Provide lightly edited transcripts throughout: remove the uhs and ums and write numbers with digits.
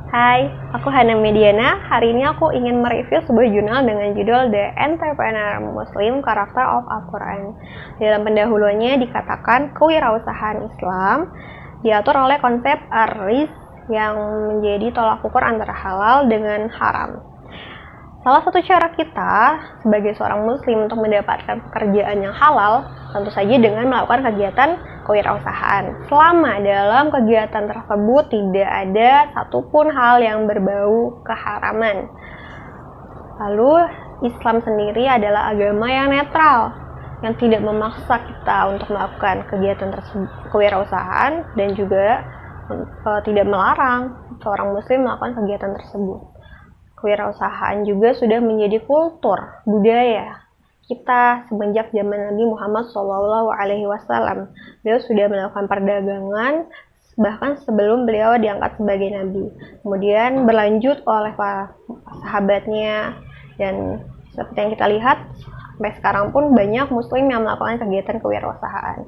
Hai, aku Hana Mediana. Hari ini aku ingin mereview sebuah jurnal dengan judul The Entrepreneur Muslim Character of Al-Quran. Dalam pendahuluannya dikatakan kewirausahaan Islam diatur oleh konsep ar-rizq yang menjadi tolak ukur antara halal dengan haram. Salah satu cara kita sebagai seorang muslim untuk mendapatkan pekerjaan yang halal tentu saja dengan melakukan kegiatan kewirausahaan. Selama dalam kegiatan tersebut tidak ada satupun hal yang berbau keharaman. Lalu Islam sendiri adalah agama yang netral, yang tidak memaksa kita untuk melakukan kegiatan kewirausahaan dan juga tidak melarang seorang muslim melakukan kegiatan tersebut. Kewirausahaan juga sudah menjadi kultur, budaya kita semenjak zaman Nabi Muhammad SAW. Beliau sudah melakukan perdagangan bahkan sebelum beliau diangkat sebagai nabi. Kemudian berlanjut oleh para sahabatnya, dan seperti yang kita lihat sampai sekarang pun banyak muslim yang melakukan kegiatan kewirausahaan.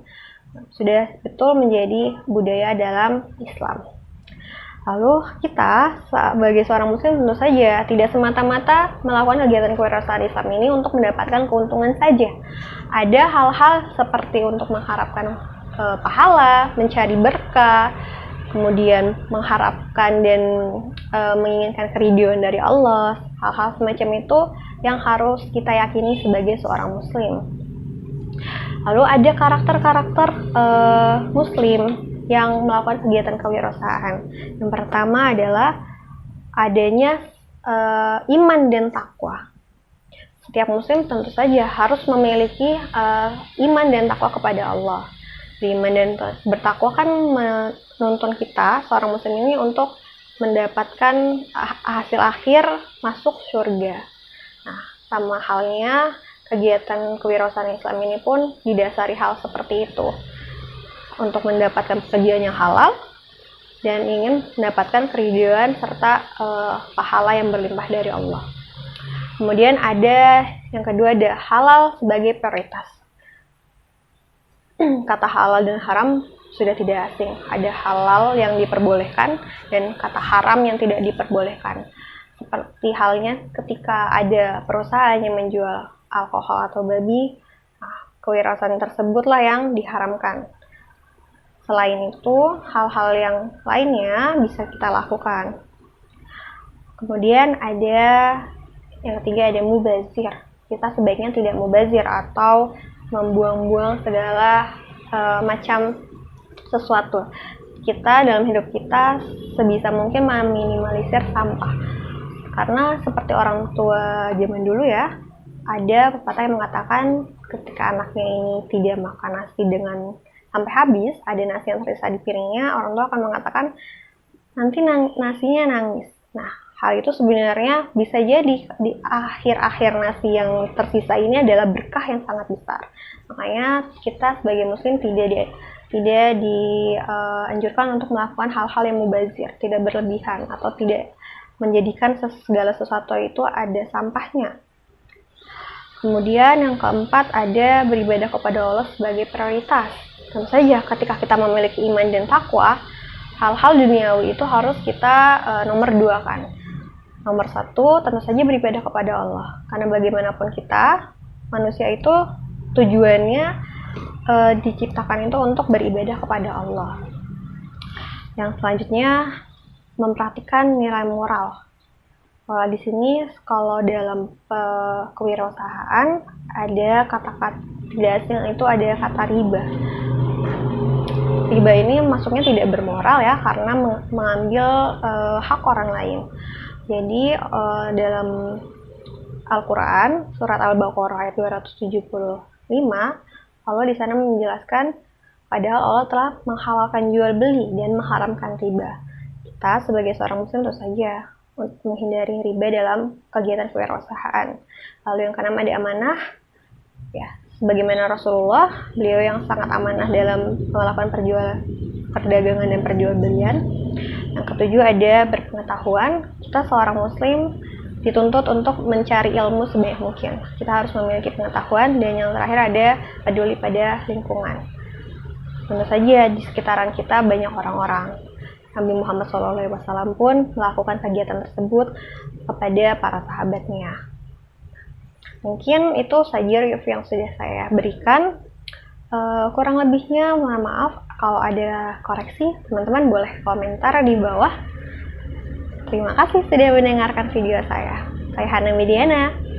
Sudah betul menjadi budaya dalam Islam. Lalu kita sebagai seorang muslim tentu saja tidak semata-mata melakukan kegiatan kewirausahaan Islam ini untuk mendapatkan keuntungan saja. Ada hal-hal seperti untuk mengharapkan pahala, mencari berkah, kemudian mengharapkan dan menginginkan keridhaan dari Allah. Hal-hal semacam itu yang harus kita yakini sebagai seorang muslim. Lalu ada karakter-karakter muslim yang melakukan kegiatan kewirausahaan. Yang pertama adalah adanya iman dan takwa. Setiap muslim tentu saja harus memiliki iman dan takwa kepada Allah. Iman dan bertakwa kan menuntun kita, seorang muslim ini, untuk mendapatkan hasil akhir masuk surga. Nah, sama halnya kegiatan kewirausahaan Islam ini pun didasari hal seperti itu. Untuk mendapatkan pekerjaan yang halal dan ingin mendapatkan keridhaan serta pahala yang berlimpah dari Allah. Kemudian ada yang kedua, ada halal sebagai prioritas. Kata halal dan haram sudah tidak asing. Ada halal yang diperbolehkan dan kata haram yang tidak diperbolehkan. Seperti halnya ketika ada perusahaan yang menjual alkohol atau babi, kewirausahaan tersebutlah yang diharamkan. Selain itu, hal-hal yang lainnya bisa kita lakukan. Kemudian ada yang ketiga, ada mubazir. Kita sebaiknya tidak mubazir atau membuang-buang segala macam sesuatu. Kita dalam hidup kita sebisa mungkin meminimalisir sampah. Karena seperti orang tua zaman dulu ya, ada pepatah yang mengatakan ketika anaknya ini tidak makan nasi dengan sampai habis, ada nasi yang tersisa di piringnya, orang tua akan mengatakan nanti nasinya nangis. Nah, hal itu sebenarnya bisa jadi di akhir-akhir nasi yang tersisa ini adalah berkah yang sangat besar. Makanya kita sebagai muslim tidak dianjurkan untuk melakukan hal-hal yang mubazir, tidak berlebihan atau tidak menjadikan segala sesuatu itu ada sampahnya. Kemudian yang keempat, ada beribadah kepada Allah sebagai prioritas. Tentu saja ketika kita memiliki iman dan takwa, hal-hal duniawi itu harus kita nomor dua kan. Nomor satu tentu saja beribadah kepada Allah. Karena bagaimanapun kita, manusia itu tujuannya diciptakan itu untuk beribadah kepada Allah. Yang selanjutnya, memperhatikan nilai moral. Di sini kalau dalam kewirausahaan ada kata-kata tidak asing, itu ada kata riba. Riba ini masuknya tidak bermoral ya, karena mengambil hak orang lain. Jadi dalam Al-Quran surat Al-Baqarah ayat 275, Allah di sana menjelaskan padahal Allah telah menghalalkan jual beli dan mengharamkan riba. Kita sebagai seorang muslim tentu saja untuk menghindari riba dalam kegiatan kewirausahaan. Lalu yang keenam, ada amanah. Ya, sebagaimana Rasulullah, beliau yang sangat amanah dalam melakukan perdagangan dan perjualbelian. Yang ketujuh, ada berpengetahuan. Kita seorang muslim dituntut untuk mencari ilmu sebanyak mungkin. Kita harus memiliki pengetahuan. Dan yang terakhir, ada peduli pada lingkungan. Tentu saja di sekitaran kita banyak orang-orang. Nabi Muhammad SAW pun melakukan kegiatan tersebut kepada para sahabatnya. Mungkin itu saja review yang sudah saya berikan. Kurang lebihnya mohon maaf. Kalau ada koreksi, teman-teman boleh komentar di bawah. Terima kasih sudah mendengarkan video saya. Saya Hana Mediana.